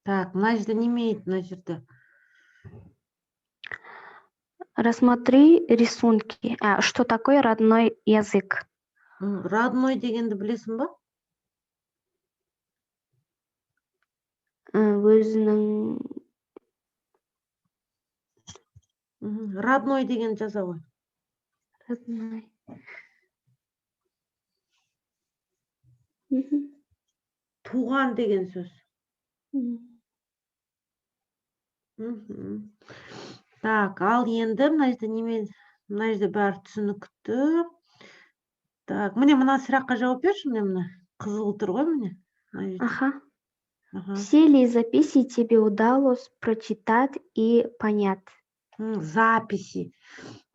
Так, мына жерде неме дейді, мына жерде? Рассмотри рисунки. Что такое родной язык? Родной дегенді білесің ба? Өзінің Родной деген жаза ғой. родной. Туған деген сөз. Так, ал енді мына жерде бәрі түсінікті. Так, міне мына сұраққа жауап берші, мына қызыл тұр ғой, міне. Ага. Все ли записи тебе удалось прочитать и понять? Записи.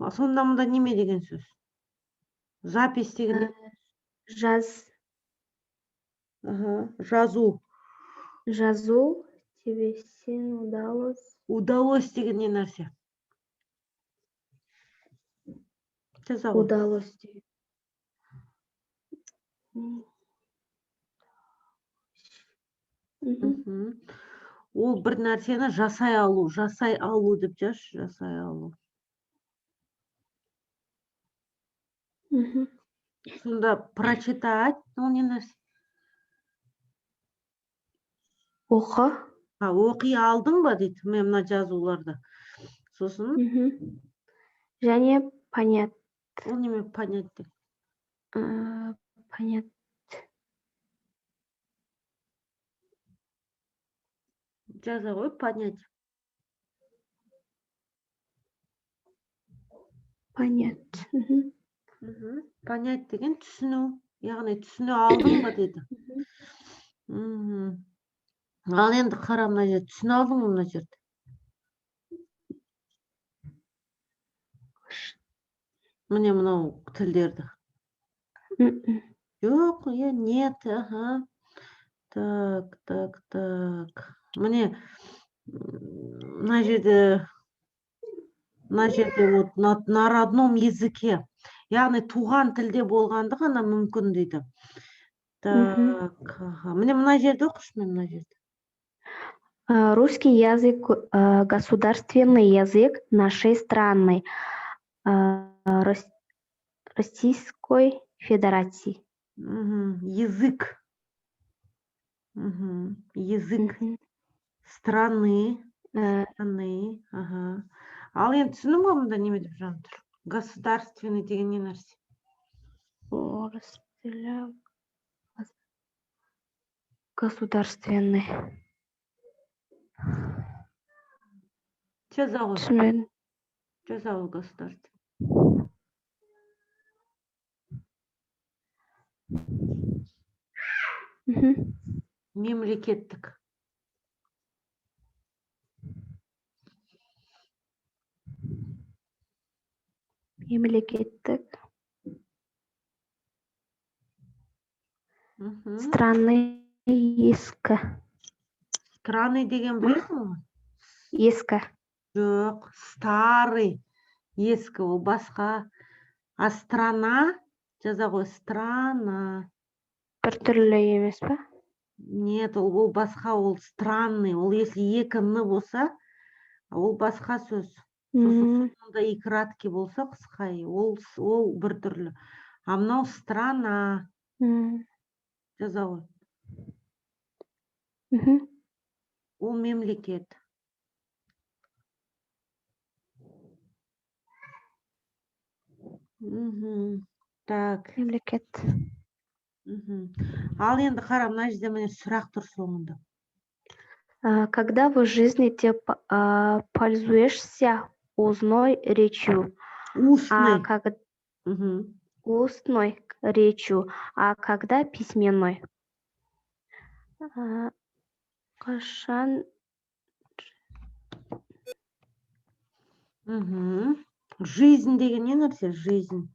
Сонда мұнда неме деген сөз? Запись деген жазу. Жазу тебе сен удалось. Удалось деген не нәрсе? Жазау. Удалось. Ол бір нәрсені жасай алу деп жазшы, жасай алу. Сонда прочитать, ол не нәрсе? Оқы. Оқи алдың ба дейді, мен мына жазуларды. Сосын? Және понять. Ол неме понять деп? Понять. Жаза ғой, понять. Понять. Понять деген түсіну. Яғни түсіне алдың ба деді. Ал енді қара, мына жерде түсіне алдың ба мына жерде? Міне мынау тілдерді. Жоқ, нет, Так. Міне мына жерде вот на родном языке. Яғни туған тілде болғанды ғана мүмкін дейді. Так, міне мына жерде оқышы, мен мына жерде. Русский язык государственный язык нашей страны, Российской Федерации. Язык. Язык страны. Ал енді түсінің ба мұнда неме деп жатыр? Государственный деген не нәрсе? Государственный. Жаза ғой. Түсінбедім. Жаза ғой, государственный. Мемлекеттік. Мемлекеттік. Страны ескі. Страны деген білесің ғой? Ескі. Жоқ, старый. Ескі, ол басқа. А страна, жаза ғой, страна. Бір түрлі емес па? Нет, ол басқа, ол странный. Ол если екі ны болса, ол басқа сөз. Сосын соңында екі ратки болса, қысқа, ол бір түрлі. А мынау страна. Жаза ғой. Ол мемлекет. Так. Мемлекет. Ал енді қара, мына жерде міне сұрақ тұр соңында. Когда в жизни ты пользуешься устной речью? Устной. Устной речью. А когда письменной? Қашан? Жизнь деген не нәрсе? Жизнь.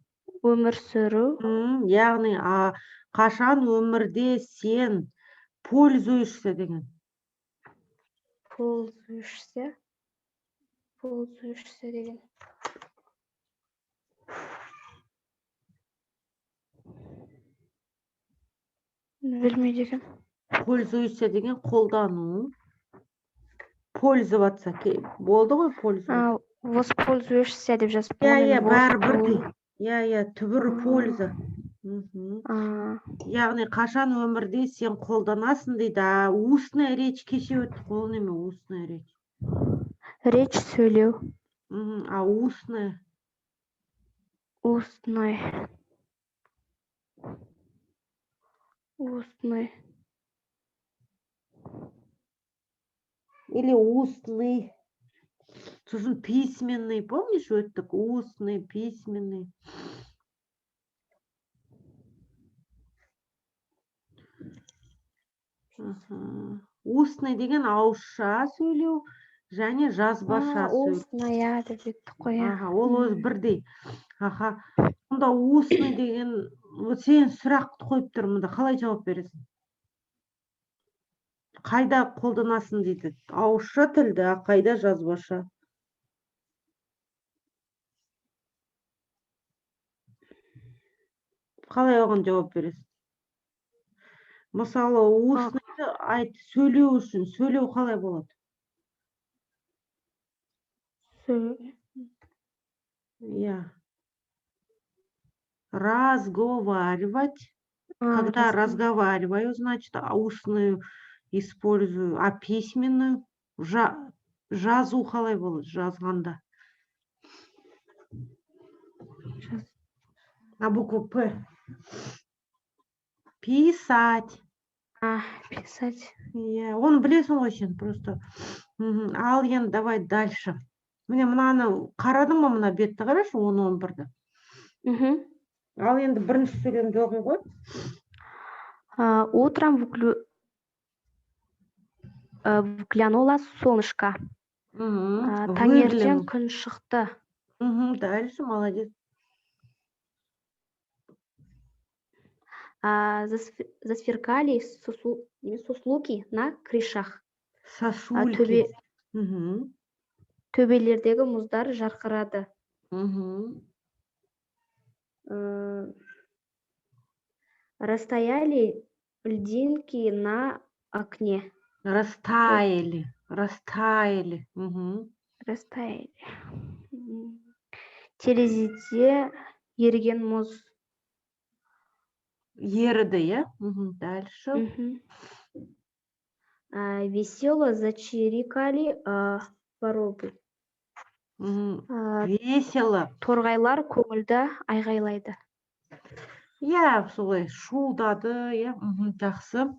Өмір сүру. Яғни, қашан өмірде сен пользуешься деген? Пользуешься деген. Білмейді екен. Пользуешься деген қолдану. пользоваться. Болды ғой пользоваться. Воспользуешься деп жазып Иә, қойған. бәрі бірдей. Иә, түбірі польза. Яғни қашан өмірде сен қолданасың дейді. Устная речь кеше өттік, ол неме устная речь? Речь сөйлеу. А устная? Устной. Или устный. Сосын письменный, помнишь, өттік? Устный, письменный. Устный деген ауызша сөйлеу, және жазбаша сөйлеу. Устная деп жеттік қой. Ол өзі бірдей. Онда устный деген, сен сұрақты қойып тұр, мұнда қалай жауап бересің? Қайда қолданасың дейді. Ауызша тілді, қайда жазбаша? Қалай оған жауап бересің? Мысалы, устныйды айт, сөйлеу үшін, сөйлеу қалай болады? Иә. Разговаривать. Когда разговариваю, значит, устную использую, а письменную жазу қалай болады, жазғанда? На букву П. Писать. Писать. Иә, оны білесің ғой сен просто. Ал енді давай дальше. Міне мынаны қарадың ба, мына бетті қарашы, 10-11-ді. Ал енді бірінші сөйлем жоғын ғой. Утром выглянуло солнышко. Таңертең күн шықты. Дальше, молодец. Засверкали суслуки на крышах. Сосульки. Төбелердегі мұздар жарқырады. Растаяли льдинки на окне. Растаяли. Терезеде еріген мұз. Еріді, иә? Дальше. Весело зачирикали воробы. Весело. Торғайлар көңілді айғайлайды. Иә, солай шуылдады, иә? Жақсы.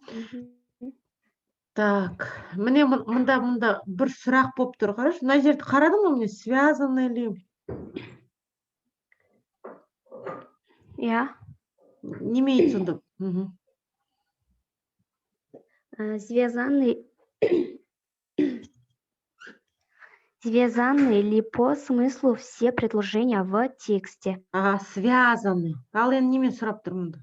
Так, міне мұнда бір сұрақ болып тұр, қарашы. Мына жерді қарадың ба, міне связаны ли? Иә. Немейді сонда? Связаны ли по смыслу все предложения в тексте? Связаны. Ал енді немен сұрап тұрмын?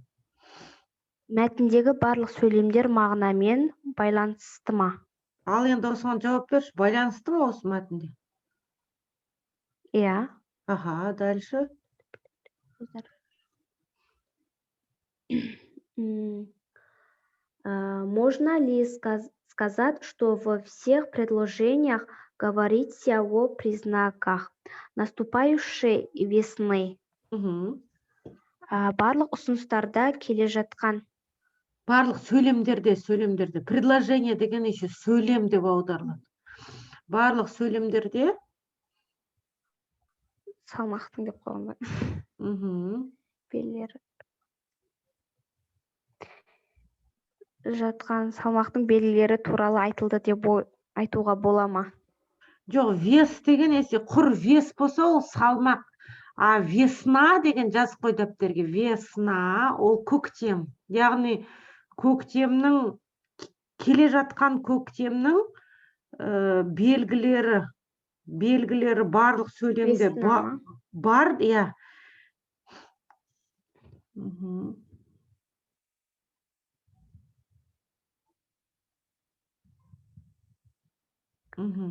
Мәтіндегі барлық сөйлемдер мағынамен байланысты ма? Ал енді осыған жауап берші. Байланысты ма осы мәтінде? Иә. Дальше. Можно ли сказать, что во всех предложениях говорится о признаках наступающей весны? Барлық ұсыныстарда келе жатқан. Барлық сөйлемдерде. Предложение деген еще сөйлем деп аударылады. Барлық сөйлемдерде. Салмақтың деп қойған ба? Белгілері. Жатқан салмақтың белгілері туралы айтылды деп айтуға бола ма? Жоқ, вес деген құр вес болса, ол салмақ. А весна деген жазып қой дәптерге. Весна, ол көктем. Яғни көктемнің, келе жатқан көктемнің белгілері барлық сөйлемде бар, иә.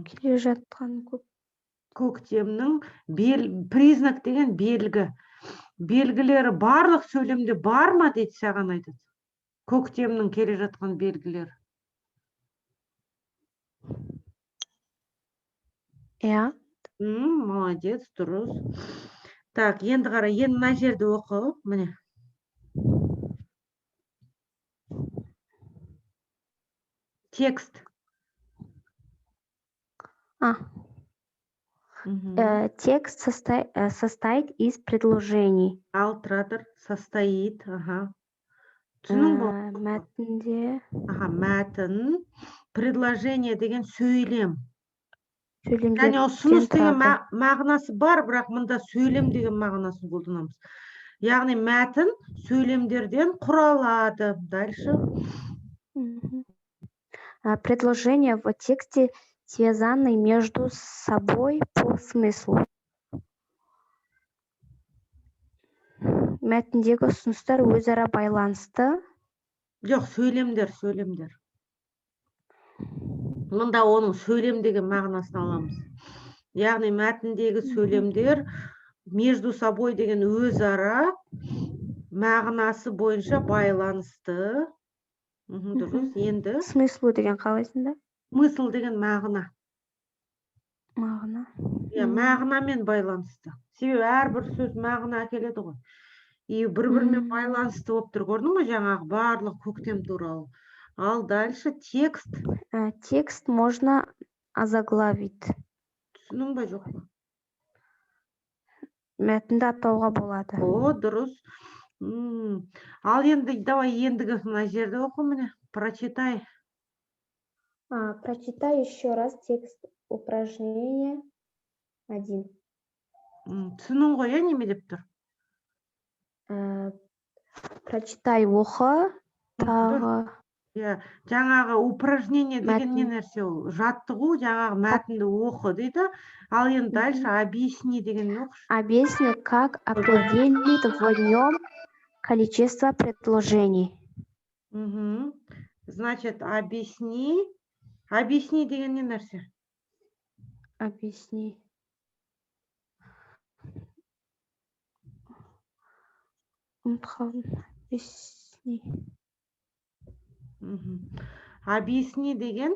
Келе жатқан көктемнің признак деген белгі. Белгілері барлық сөйлемде бар ма дейді, саған айтады. Көктемнің келе жатқан белгілері. иә. Молодец, дұрыс. Так, енді қара, енді мына жерді оқы, міне. Текст. Текст состоит из предложений. Ал тұра тұр, состоит, ага. Түсінің бұл? Мәтінде Ага, мәтін. Предложение деген сөйлем. Және сөйлемдерден ұсыныс деген тұрады. мағынасы бар, бірақ мұнда сөйлем деген мағынасын қолданамыз. Яғни мәтін сөйлемдерден құралады. Дальше. Предложения в тексте связаны между собой по смыслу. Мәтіндегі ұсыныстар өзара байланысты. Жоқ, сөйлемдер. Мұнда оның сөйлем деген мағынасын аламыз. Яғни мәтіндегі сөйлемдер между собой деген өзара мағынасы бойынша байланысты. Дұрыс. Енді Смыслу деген қалайсында? смысл деген мағына. Мағына. Мағынамен байланысты. Себебі әрбір сөз мағына әкеледі ғой. И бір-бірімен байланысты болып тұр. Көрдің бе жаңағы барлық көктем туралы. Ал дальше текст. Текст можно озаглавить. Түсінің бе жоқ па? Мәтінді атауға болады. О, дұрыс. Ал енді давай ендігі мына жерді оқы міне. Прочитай. Прочитай еще раз текст упражнения 1. Түсінің ғой, неме деп тұр? Прочитай оқы, тағы. Жаңағы упражнение деген не нәрсе ол? Жаттығу, жаңағы мәтінді оқы дейді. Ал енді дальше объясни деген не оқыш? Объясни, как определить в нем количество предложений. Значит, объясни. Объясни деген не нәрсе? Объясни. Объясни. Объясни деген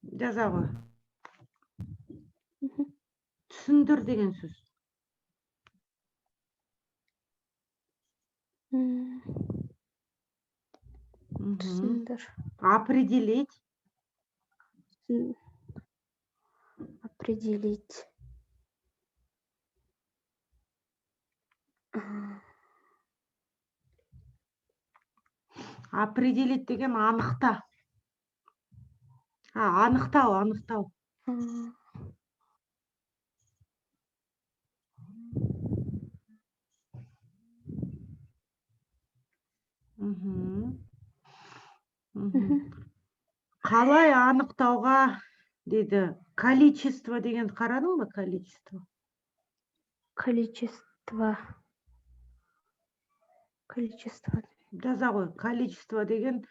жаза ғой. Түсіндір деген сөз. Түсіндір. Определить. Определить. Определить деген анықта. Анықтау. Қалай анықтауға дейді. Количество деген қарадың ба? Количество. Жаза ғой. Количество деген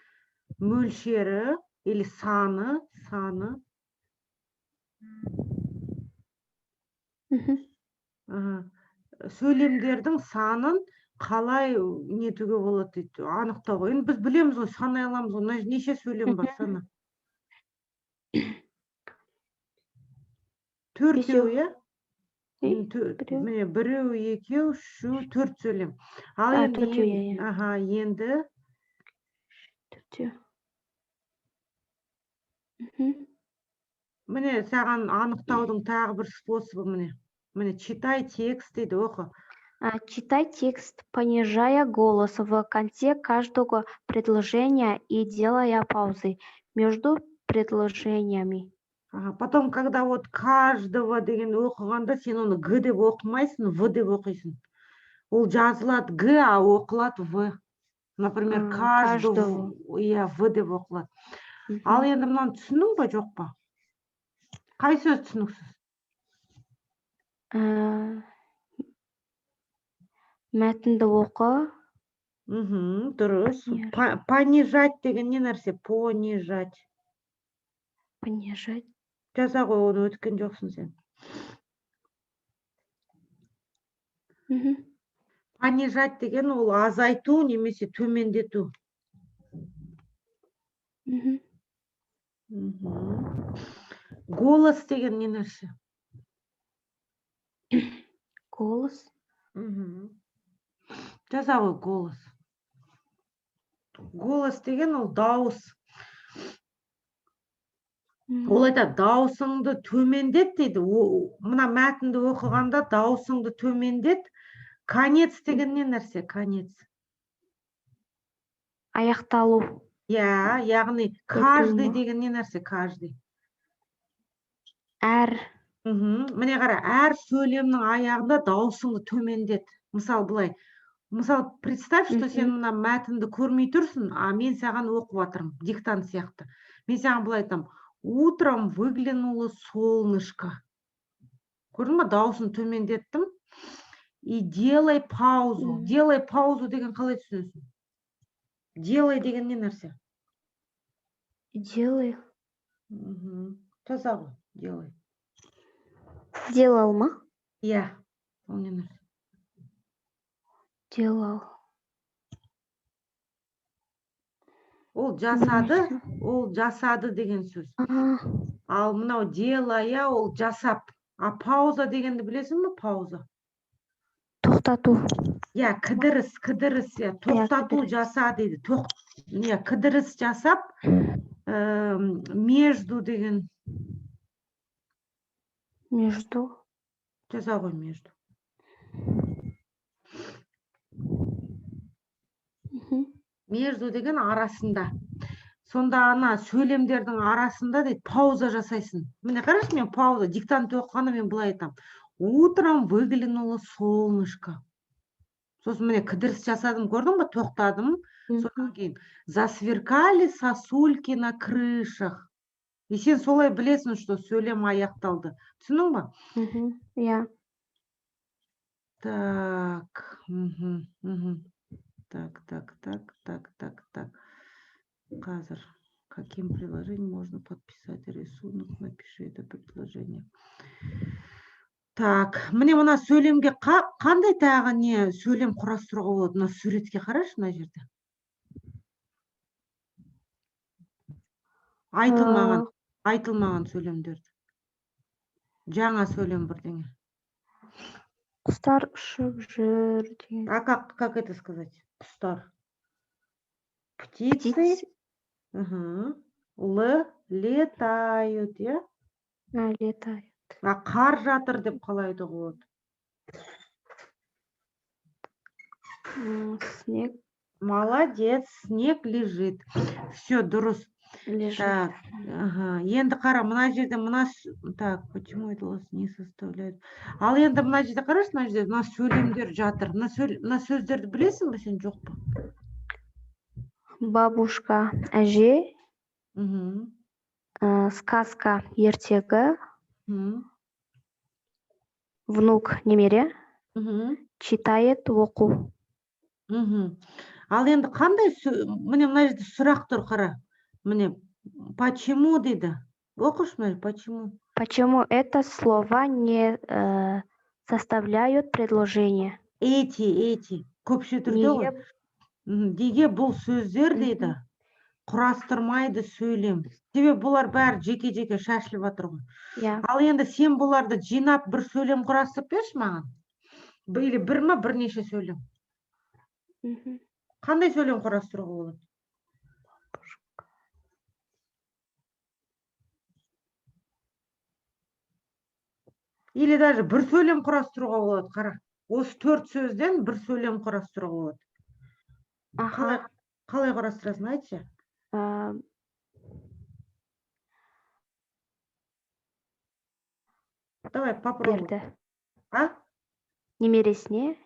мөлшері или саны. Сөйлемдердің санын қалай нетуге болады дейді. Анықтауға. Енді біз білеміз ғой, санай аламыз ғой. Неше сөйлем бар саны? 4-еу, иә? Міне, 1, 2, 3, 4 сөйлем. Ал енді 4. Міне, саған анықтаудың тағы бір способы міне. Міне, читай текст дейді, оқы. Читай текст, понижая голос в конце каждого предложения и делая паузы между предложениями. Потом, когда вот каждого деген оқығанда, сен оны Г деп оқымайсың, В деп оқисың. Ол жазылады Г, а оқылады В. Например, каждого, В деп оқылады. Ал енді мұнан түсінің ба, жоқ па? Қай сөз түсініксіз? Мәтінді оқы. Дұрыс. Понижать деген не нәрсе? Понижать. Жаза ғой, оны өткен жоқсың сен. Понижать деген ол азайту немесе төмендету. Голос деген не нәрсе? Голос. Жаза ғой голос. Голос деген ол дауыс. Ол айтады, дауысыңды төмендет дейді. Мына мәтінді оқығанда дауысыңды төмендет. Конец деген не нәрсе? Конец. Аяқталу. Яғни каждый деген не нәрсе? Каждый. Әр. Міне қара, әр сөйлемнің аяғында дауысыңды төмендет. Мысалы былай. Мысалы, представь, что сен мына мәтінді көрмей тұрсың, а мен саған оқып жатырмын, диктант сияқты. Мен саған былай айтамын, утром выглянуло солнышко. Көрдің ба, дауысын төмендеттім. И делай паузу. Делай паузу деген қалай түсінесің? Делай деген не нәрсе? Делай. Жаза ғой, делай. Делал ма? Ол не нәрсе? Делал. Ол жасады деген сөз. Ал мынау делая, ол жасап. А пауза дегенді білесің бе? Пауза. Тоқтату. Кідіріс, тоқтату жаса дейді. Кідіріс жасап, между деген. Между. Жаза ғой, между. Между деген арасында. Сонда ана сөйлемдердің арасында дейді, пауза жасайсың. Міне қарашы, мен пауза, диктант оқығанда мен былай айтам. Утром выглянуло солнышко. Сосын міне кідіріс жасадым, көрдің ба? Тоқтадым. Содан кейін засверкали сосульки на крышах. И сен солай білесің, что сөйлем аяқталды. Түсінің ба? Так. Қазір. Каким приложением можно подписать рисунок? Напиши это предложение. Так, міне мына сөйлемге қандай тағы не сөйлем құрастыруға болады? Мына суретке қарашы, мына жерде. Айтылмаған сөйлемдерді. Жаңа сөйлем бірдеңе. Құстар ұшып жүр. А как это сказать? Құстар. Птицы. Летают, Летают. А қар жатыр деп қалай айтуға болады? Снег. Молодец, снег лежит. Все, дұрыс. Лежит. Енді қара, мына жерде так, почему это у вас не составляет? Ал енді мына жерде қарашы, мына жерде мына сөйлемдер жатыр. Мына сөздерді білесің бе сен, жоқ па? Бабушка, әже. Сказка, ертегі. Внук, немере. Читает, оқу. Ал енді қандай, міне мына жерде сұрақ тұр, қара. Міне, почему дейді. Оқыш мә, почему? Почему это слова не составляют предложение? Эти. Көпше түрде ғой. Неге бұл сөздер дейді, құрастырмайды сөйлем. Себебі бұлар бәрі жеке-жеке шашылып жатыр ғой. Ал енді сен бұларды жинап бір сөйлем құрастырып берші маған. Или бір ма, бірнеше сөйлем. Қандай сөйлем құрастыруға болады? Или даже бір сөйлем құрастыруға болады, қара. Осы 4 сөзден бір сөйлем құрастыруға болады. Қалай құрастырасың, айтшы? Давай, попробуй. Берді. Немересіне?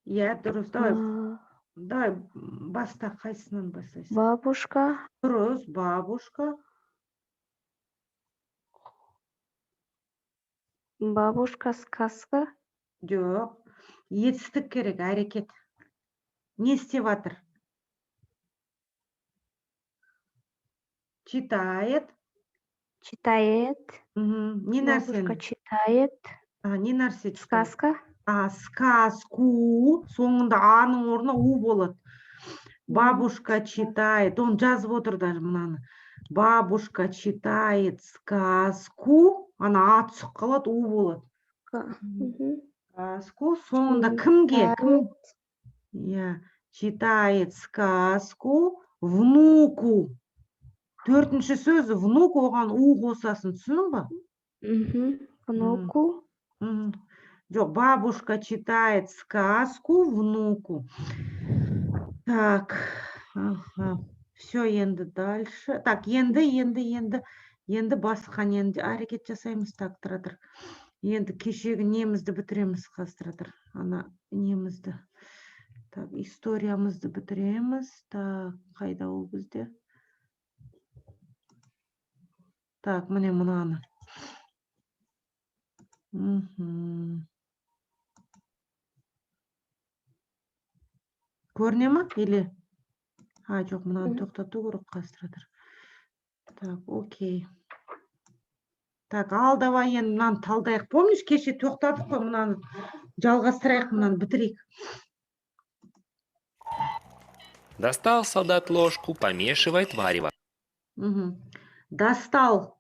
Дұрыс, давай, баста, қайсынан бастайсың? Бабушка. Дұрыс, бабушка. Бабушка, сказка. Жоқ, етістік керек, әрекет. Не істеп жатыр? Читает. Не нәрсені? Бабушка читает. Не нәрсе? Сказка. Сказку. Соңында аның орнына у болады. Бабушка читает. Он жазып отыр даже мынаны. Бабушка читает сказку. Ана ат түсіп қалады, у болады. Сказку. Соңында кімге? Кім? Иә. Читает сказку внуку. Төртінші сөзі внук, оған у қосасын. Түсінің ба? Внуку. Жоқ, бабушка читает сказку внуку. Так, все, енді дальше. Так, енді басқан, енді әрекет жасаймыз. Так, тұра. Енді кешегі немізді бітіреміз, қазір. Ана немізді. Так, историямызды бітіреміз. Так, қайда ол бізде? Так, міне мұнаны. Көріне ма? Или? Жоқ, мұнаны тоқтату керек, қазір. Так, окей. Так, ал давай енді мұнаны талдайық. Помнишь, кеше тоқтадық қой, мұнаны жалғастырайық, мұнаны бітірейік. Достал солдат ложку, помешивает варево. Достал.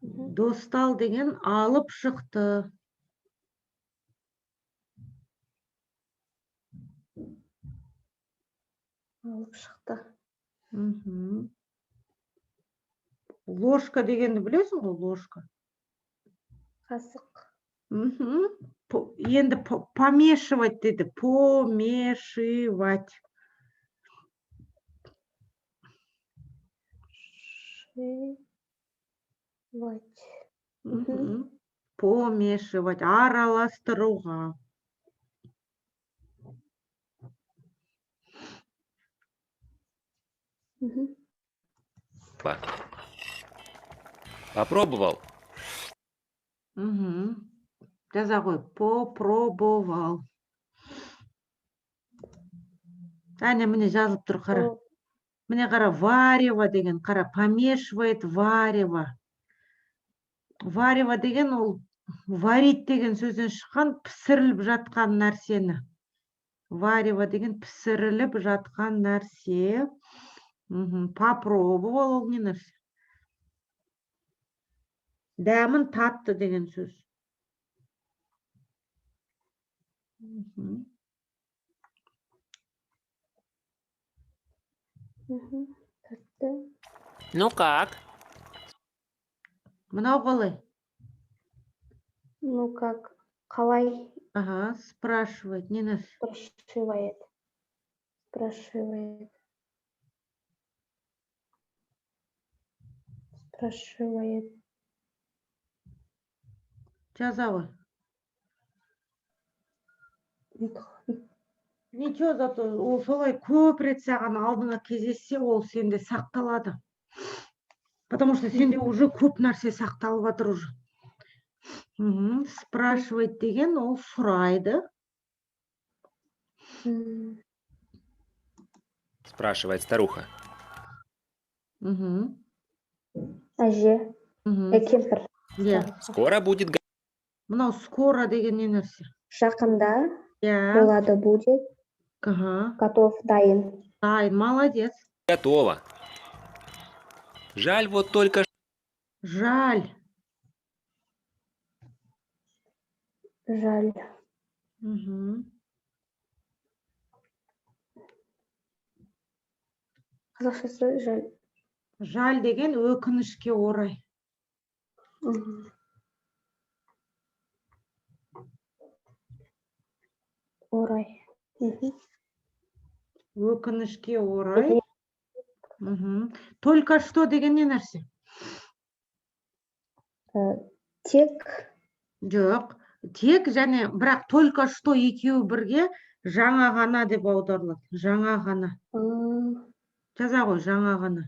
Достал деген алып шықты. Ложка дегенді білесің ғой, ложка? Қасық. Енді помешивать деді. Помешивать. Помешивать. Араластыруға. Попробовал. Жаза ғой. Попробовал. Әне, міне жазылып тұр, қара. Міне қара, варево деген, қара, помешивает варево. Варево деген ол варить деген сөзден шыққан, пісіріліп жатқан нәрсені. Варево деген пісіріліп жатқан нәрсе. Попробовал, ол не нәрсе? Дәмін татты деген сөз. Ну как? Мынау қалай? Ну как? Қалай? Ага, спрашивает, не нәрсе? Спрашивает. Жаза ғой. Ничего, зато ол солай көп рет саған алдыңа кездессе, ол сенде сақталады. Потому что сенде уже көп нәрсе сақталып жатыр уже. Спрашивать деген ол сұрайды. Спрашивает старуха. Әже. Кемпір. Скоро будет. Мынау скоро деген не нәрсе? Жақында болады, будет. Готов, дайын. Дайын, молодец. Готово. Жаль, вот только... Жаль. Қазақшасы жаль. Жаль деген өкінішке орай. Орай. Өкінішке орай. Только что деген не нәрсе? Тек. Жоқ. Тек және бірақ только что екеуі бірге жаңа ғана деп аударылады. Жаңа ғана. Жаза ғой, жаңа ғана.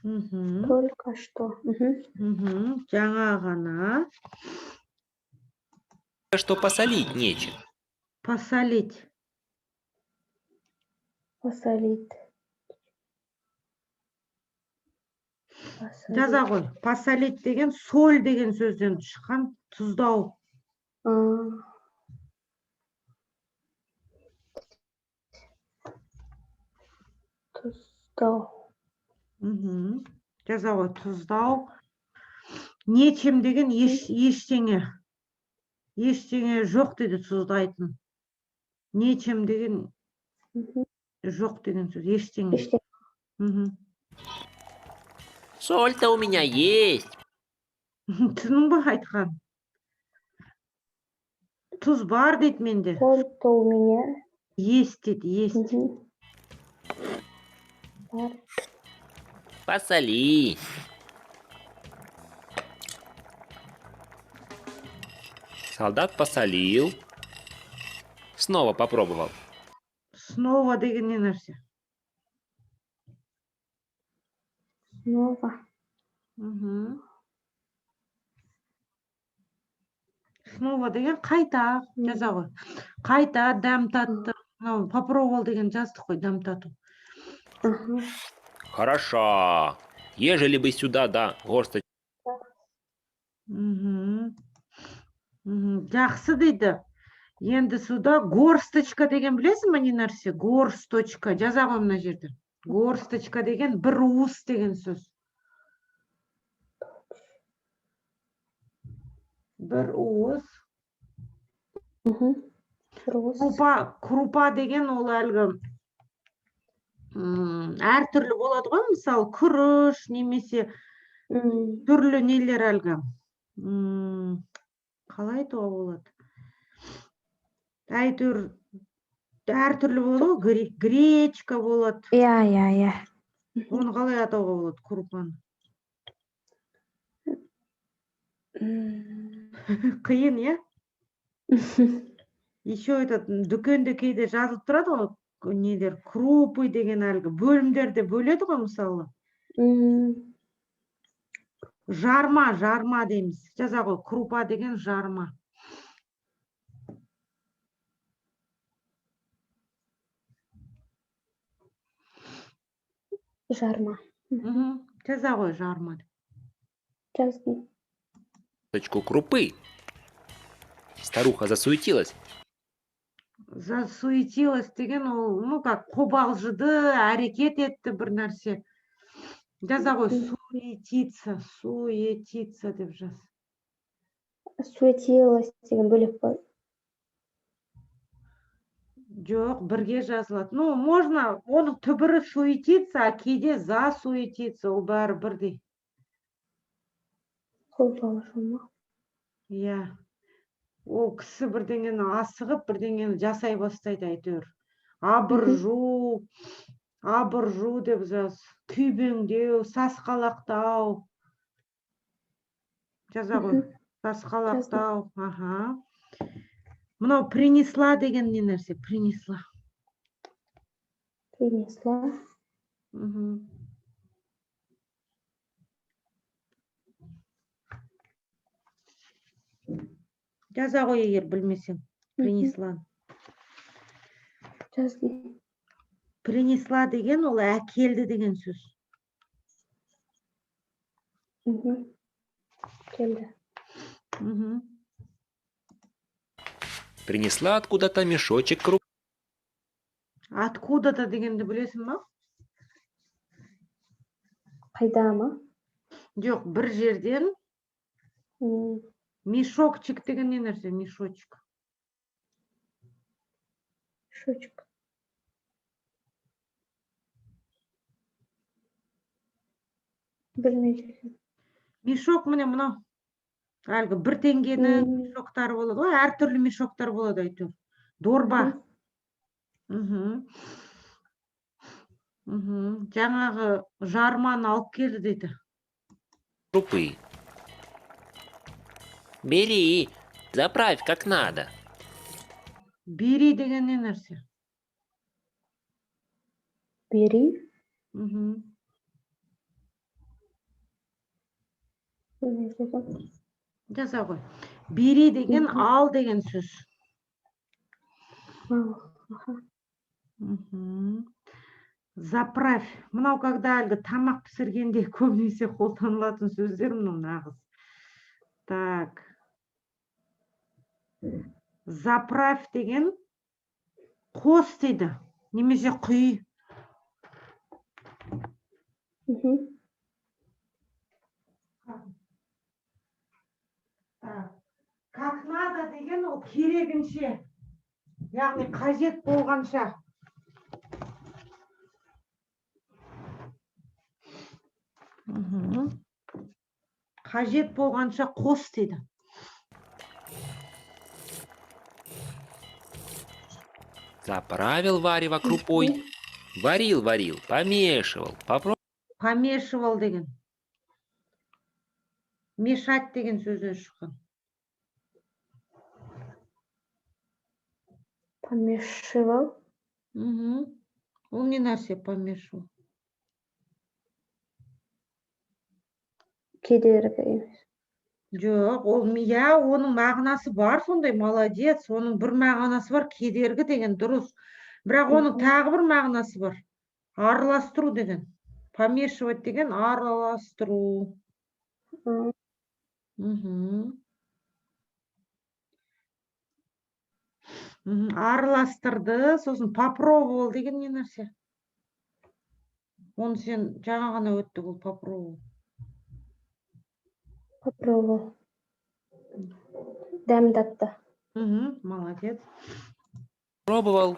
Только что. Жаңа ғана. Что посолить нечем. Посолить. Жаза ғой. Посолить деген соль деген сөзден шыққан, тұздау. Тұздау. Жаза ғой, тұздау. Нечем деген ештеңе. Ештеңе жоқ дейді тұздайтын. Нечем деген жоқ деген сөз. Ештеңе. Ештеңе. Соль-то у меня есть. Түсінің ба айтқан? Тұз бар дейді менде. Соль-то у меня. Есть дейді, есть. Бар. Посоли. Солдат посолил. Снова попробовал. Снова деген не нәрсе? Снова. Снова деген қайта, жаза ғой. Қайта, дәм татты. Попробовал деген жаздық қой, дәм тату. Хорошо. Ежели бы сюда, да, горсточку. Жақсы дейді. Енді суда горсточка деген білесің ма не нәрсе? Горсточка. Жаза ғой мына жерде. Горсточка деген бір уыс деген сөз. Бір уыс. Крупа деген ол әлгі әртүрлі болады ғой, мысалы күріш немесе түрлі нелер әлгі. Қалай туа болады? Әйтеуір әртүрлі болады ғой, гречка болады. Иә. Оны қалай атауға болады, крупаны? Қиын, иә? Еще этот дүкенде кейде жазылып тұрады ғой, нелер, крупы деген әлгі бөлімдерде бөледі ғой, мысалы. Жарма дейміз. Жаза ғой, крупа деген жарма. Жарма. Жаза ғой, жарма. Жаздым. Крупы. Старуха засуетилась. Засуетилась деген ол, ну как, қобалжыды, әрекет етті бір нәрсе. Жаза ғой, суетиться деп жаз. Суетилась деген бөлек қой. Жоқ, бірге жазылады. Ну, можно, оның түбірі суетиться, а кейде засуетиться, ол бәрі бірдей. Қобалжыма. Иә. Ол кісі бірдеңені асығып, бірдеңені жасай бастайды әйтеуір. Абыржу деп жаз. Күйбеңдеу, сасқалақтау. Жаза ғой, сасқалақтау. Мынау принесла деген не нәрсе? Принесла. Жаза ғой егер білмесең. Принесла. Жаздым. Принесла деген ол әкелді деген сөз. Келді. Принесла откуда-то мешочек круп. Откуда-то дегенді білесің ба? Қайда ма? Жоқ, бір жерден. Мешокчик деген не нәрсе? Мешочек. Мешочек. Білмейді. Мешок міне мынау. Әлгі бір теңгені мешоктары болады ғой, әртүрлі мешоктар болады әйтеуір. Дорба. Жаңағы жарманы алып келді дейді. Крупы. Бери, заправь как надо. Бери деген не нәрсе? Бери. Жаза ғой. Бери деген ал деген сөз. Заправь. Мынау когда әлгі тамақ пісіргенде көбінесе қолданылатын сөздер мынау нағыз. Так. Заправь деген қос дейді. Немесе құй. Мгм. Как надо деген ол керегінше. Яғни қажет болғанша. Қажет болғанша қос дейді. Заправил варево крупой. Варил, помешивал. Помешивал деген. Мешать деген сөзден шыққан. Помешивал. Ол не нәрсе помешивал? Кедергі емес. Жоқ, ол оның мағынасы бар, сондай молодец. Оның бір мағынасы бар, кедергі деген дұрыс. Бірақ оның тағы бір мағынасы бар. Араластыру деген. Помешивать деген араластыру. Араластырды, сосын попробовал деген не нәрсе? Оны сен жаңа ғана өтті, ол попробовал. Попробовал. Дәмдатты. Молодец. Пробовал.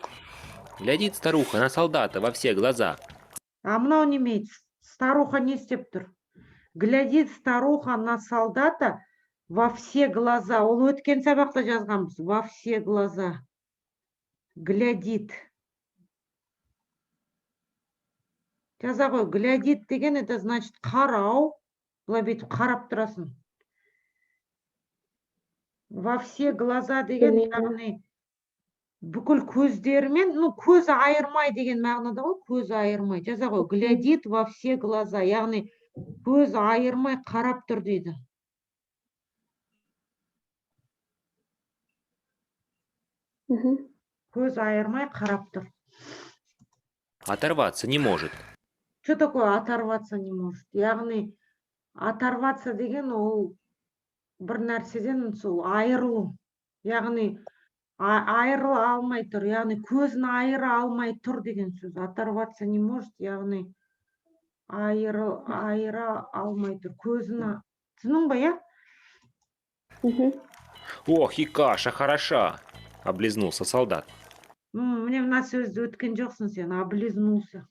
Глядит старуха на солдата во все глаза. А мынау немене? Старуха не істеп тұр? Глядит старуха на солдата во все глаза. Ол өткен сабақта жазғанбыз. Во все глаза. Глядит. Жаза ғой, глядит деген, это значит қарау. Бұлай бүйтіп қарап тұрасың. Во все глаза деген, яғни бүкіл көздерімен, көз айырмай деген мағынада ғой, көз айырмай. Жаза ғой, глядит во все глаза, яғни көз айырмай қарап тұр дейді. Көз айырмай қарап тұр. Оторваться не может. Что такое оторваться не может? Яғни оторваться деген ол бір нәрседен сол айырылу. Яғни айырыла алмай тұр. Яғни көзін айыра алмай тұр деген сөз. Оторваться не может, яғни айыра алмай тұр. Көзін, түсінің ба, я? Ох, и каша хороша, облизнулся солдат. Мне мына сөзді өткен жоқсың сен, облизнулся.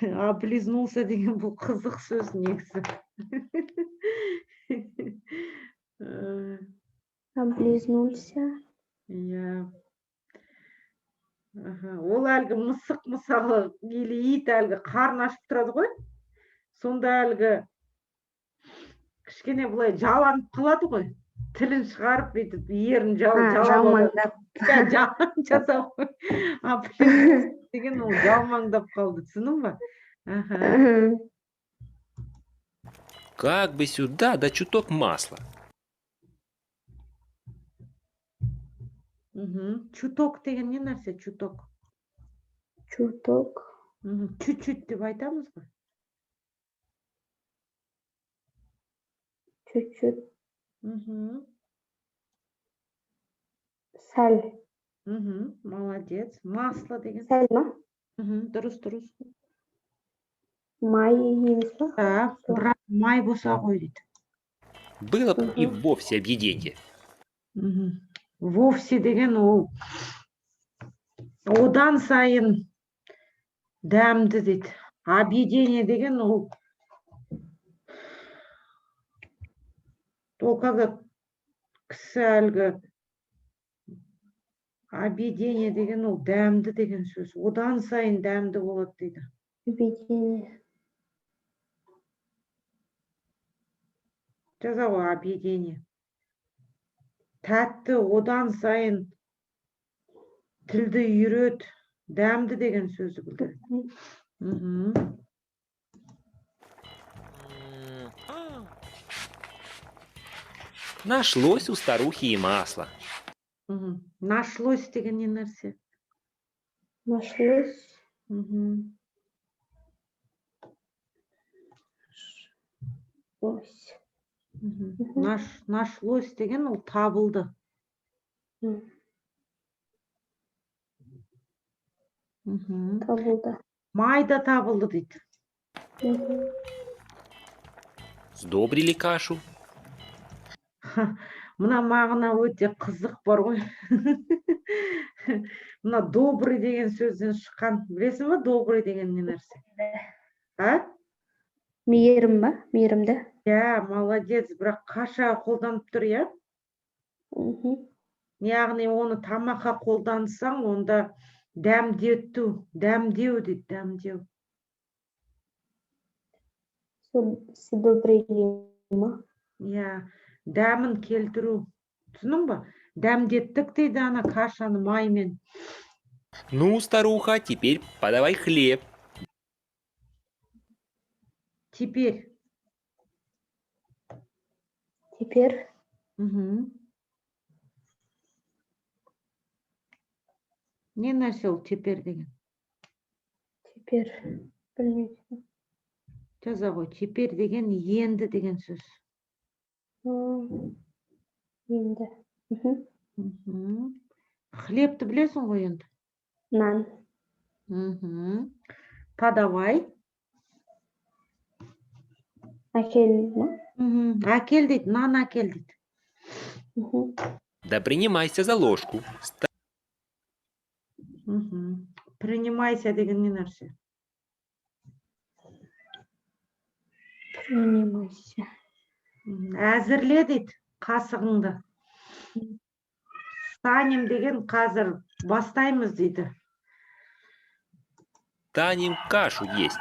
Облизнулся деген бұл қызық сөз негізі. Облизнулся. Ол әлгі мысық, мысалы, или ит әлгі қарын ашып тұрады ғой. Сонда әлгі кішкене бұлай жаланып қалады ғой. Тілін шығарып, бүйтіп, ерін жалмаңдап. Жасап. Деген ол жалмаңдап қалды. Түсінің ба? Как бы сюда, да чуток масла. Чуток деген не нәрсе? Чуток. Чуток. Чуть-чуть деп айтамыз ғой. Чуть-чуть. Сәл. Молодец. Масло деген. Сәл ма? Дұрыс. Май емес па? Бірақ май болса ғой дейді. Было бы и вовсе объеденье. Вовсе деген ол одан сайын дәмді дейді. Объедение деген ол когда кісі әлгі объедение деген ол дәмді деген сөз. Одан сайын дәмді болады дейді. Объедение. Жаза ғой, объедение. Тәтті, одан сайын тілді үйрет, дәмді деген сөзі білдіреді. Нашлось у старухи и масло. Нашлось деген не нәрсе? Нашлось. Нашлось деген ол табылды. Мгм. Табылды. Майда табылды дейді. Мгм. Сдобрили кашу. Мына мағына өте қызық бар ғой. Мына добрый деген сөзден шыққан. Білесің ба, добрый деген не нәрсе? А? Мейірім ба? Мейірімді. Молодец, бірақ қаша қолданып тұр, иә? Мгм. Яғни оны тамаққа қолдансаң, онда дәмдеу дейді, дәмдеу. Сдобрили ма? Дәмін келтіру. Түсінің ба? Дәмдеттік дейді ана кашаны маймен. Ну, старуха, теперь подавай хлеб. Теперь. Теперь. Мгм. Не нәрсе ол теперь деген? Теперь. Білмеймін. Жаза ғой. Теперь деген енді деген сөз. Енді. Мгм. Мгм. Хлебті білесің ғой енді. Нан. Мгм. Подавай. Әкел ма? Мгм. Әкел дейді, нан әкел дейді. Мгм. Да принимайся за ложку. Мгм. Принимайся деген не нәрсе? Принимайся. Әзірле дейді қасығыңды. Станем деген қазір бастаймыз дейді. Станем кашу есть.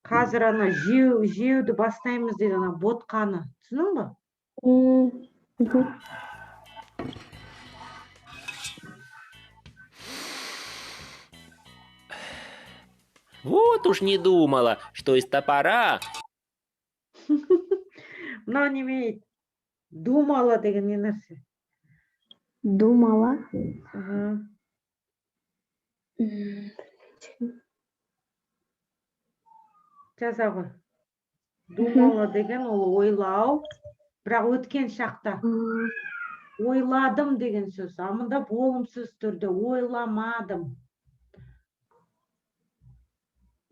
Қазір ана жеуді бастаймыз дейді, ана ботқаны. Түсінің ба? Мгм. Вот уж не думала, что из топора... Мынау неме думала деген не нәрсе? Думала. Мгм. Жаза ғой. Думала деген ол ойлау, бірақ өткен шақта. Ойладым деген сөз. А мұнда болымсыз түрде ойламадым.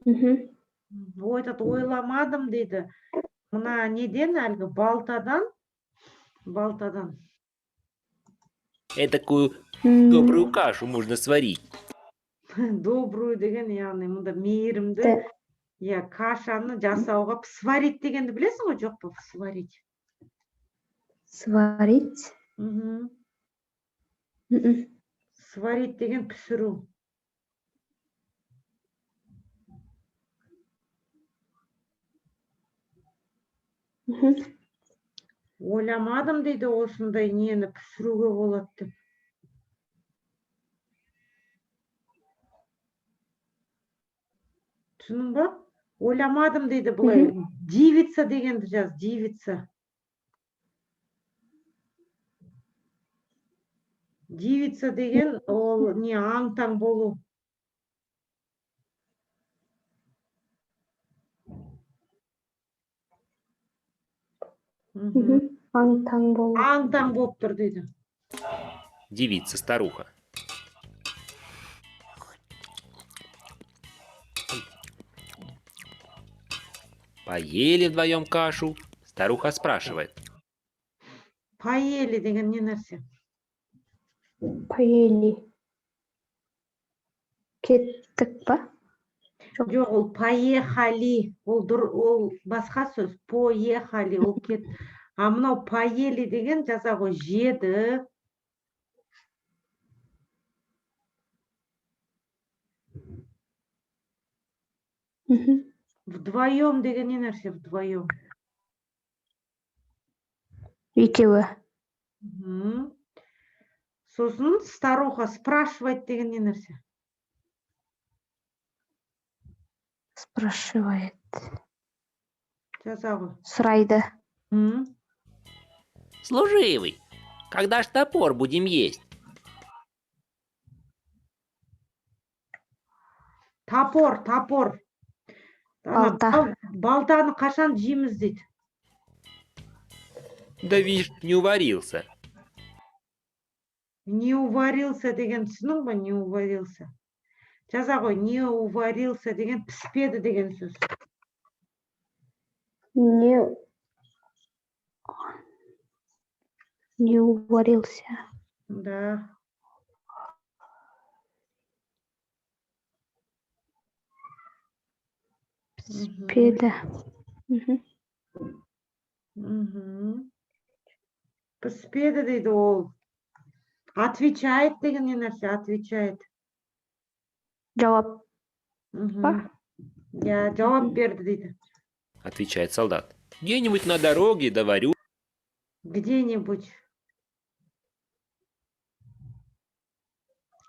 Мгм. Ойламадым дейді. Мына неден әлгі балтадан. Этакую добрую кашу можно сварить. Добрую деген, яғни мұнда мейірімді, кашаны жасауға сварить дегенді білесің ғой, жоқ па? Сварить. Сварить. Мгм. Мгм. Сварить деген пісіру. Мгм. Ойламадым дейді, осындай нені пісіруге болады деп. Түсінің ба? Ойламадым дейді, бұлай дивица дегенді жаз, дивица. Дивица деген ол не аң-таң болу. Аң-таң болу. Аң-таң болып тұр дейді. Девица, старуха. Поели вдвоем кашу. Старуха спрашивает. Поели деген не нәрсе? Поели. Кеттік па? Жоқ, ол поехали. Ол басқа сөз. Поехали, ол кет. А мынау поели деген жаза ғой, жеді. Вдвоем деген не нәрсе? Вдвоем. Екеуі. Сосын старуха спрашивать деген не нәрсе? Спрашивает. Жаза ғой. Сұрайды. Служивый, когда ж топор будем есть? Топор. Балта. Балтаны қашан жейміз дейді. Да видишь, не уварился. Не уварился деген түсінің ба? Не уварился. Жаза ғой, не уварился деген піспеді деген сөз. Не уварился. Да. Піспеді. Піспеді дейді ол. Отвечает деген не нәрсе? Отвечает. Жауап. Я жауап берді дейді. Отвечает солдат. Где-нибудь на дороге доварю. Где-нибудь.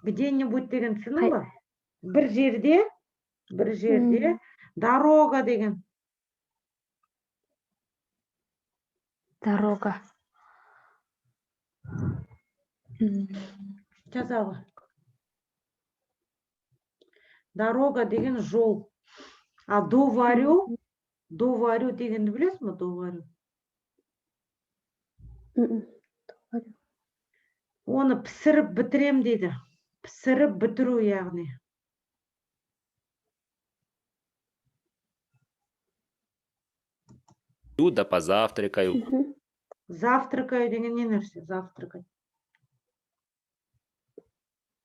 Где-нибудь деген сыны ба? Бір жерде, дорога деген. Дорога. Жаза ғой. Дорога деген жол. А доварю дегенді білесің ба? Доварю. Оны пісіріп бітірем дейді. Пісіріп бітіру яғни. Да позавтракаю. Завтракаю деген не нәрсе? Завтракать.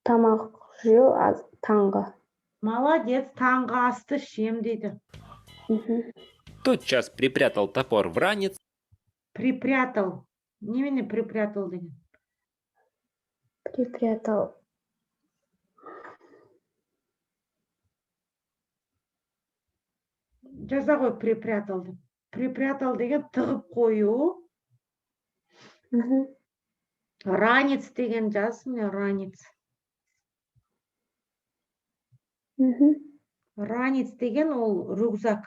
Тамақ жеу таңғы. Молодец, таңғы асты ішем дейді. Тотчас припрятал топор в ранец. Припрятал. Немене припрятал деген? Припрятал. Жаза ғой припрятал деп. Припрятал деген тығып қою. Ранец деген жаз, міне ранец. Ранец деген ол рюкзак.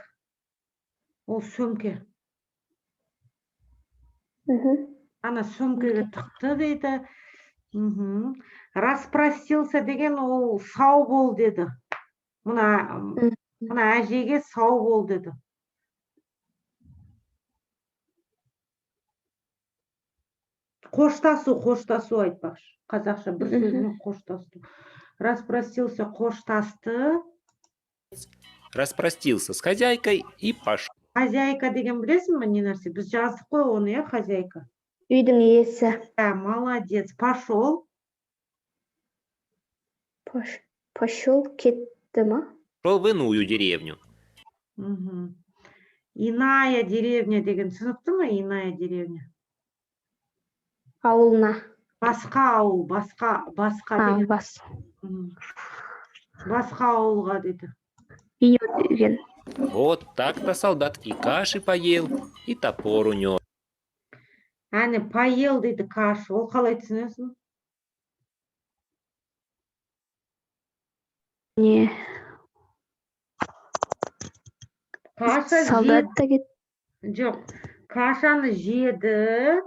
Ол сөмке. Ана сөмкеге тықты дейді. Распростился деген ол сау бол деді. Мына әжеге сау бол деді. Қоштасу айтпақшы. Қазақша бір сөзімен қоштасу. Распростился, қоштасты. Распростился с хозяйкой и пошел. Хозяйка деген білесің бе не нәрсе? Біз жаздық қой оны, я, хозяйка. Үйдің иесі. Молодец. Пошел. Пошел, кетті ма? Пошел в иную деревню. Иная деревня деген түсінікті ме? Иная деревня. Ауылына. Басқа ауыл, басқа деген. Басқа ауылға дейді. Ее деген. Вот так-то солдат и каши поел, и топор унес. Әне, поел дейді кашу. Ол қалай түсінесің? Не. Солдат та кет. Жоқ, кашаны жеді.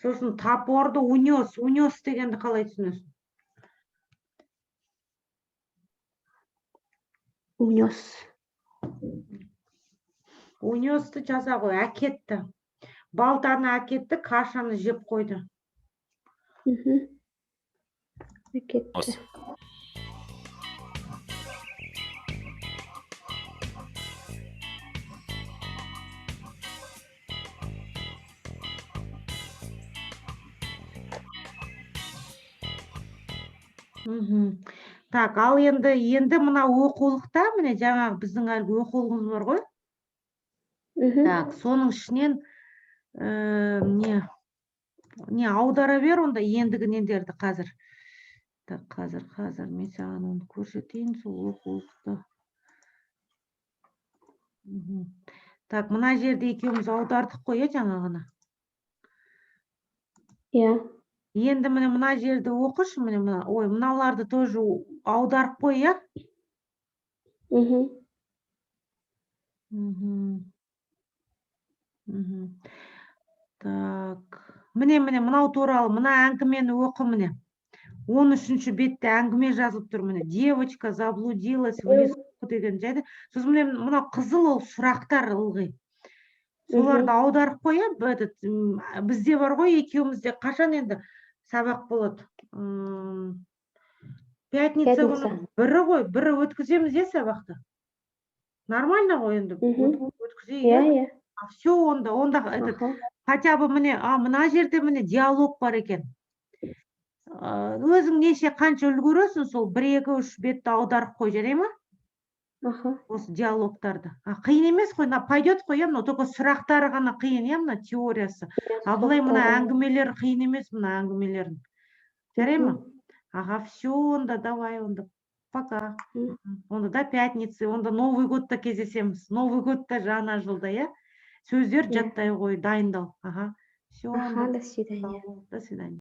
Сосын топорды унес. Унес дегенді қалай түсінесің? Унес. Унесті жаза ғой, әкетті. Балтаны әкетті, кашаны жеп қойды. Әкетті. Так, ал енді мына оқулықта, міне жаңағы біздің әлгі оқулығымыз бар ғой. Так, соның ішінен не аудара бер онда ендігі нелерді қазір. Так, қазір мен саған оны көрсетейін, сол оқулықты. Так, мына жерде екеуміз аудардық қой, жаңағына. Иә. Енді мына жерді оқышы, мыналарды тоже аударып қой, я? Так, міне мынау туралы, мына әңгімені оқы міне. 13-ші бетте әңгіме жазылып тұр міне. Девочка заблудилась в лесу деген жайды. Сосын мына қызыл ол сұрақтар ылғи. Соларды аударып қой, бізде бар ғой, екеумізде қашан енді сабақ болады? Пятница Пятница. күні бірі ғой, бірі өткіземіз иә сабақты. Нормально ғой енді өткізейік. Иә, иә? иә. Все онда этот Аха. хотя бы міне, мына жерде міне диалог бар екен. Өзің неше қанша үлгересің, сол 1-2-3 бетті аударып қой, жарай ма? Аха. Осы диалогтарды. Қиын емес қой, пойдет қой, но только сұрақтары ғана қиын, мына теориясы. Былай мына әңгімелер қиын емес, мына әңгімелерін. Жарай ма? Все, онда давай, онда. Пока. Онда да пятница, онда Новый годта кездесеміз. Новый годта жаңа жылда, иә? Сөздер жаттай қой, дайындал. Все, Аха, до свидания. до свидания.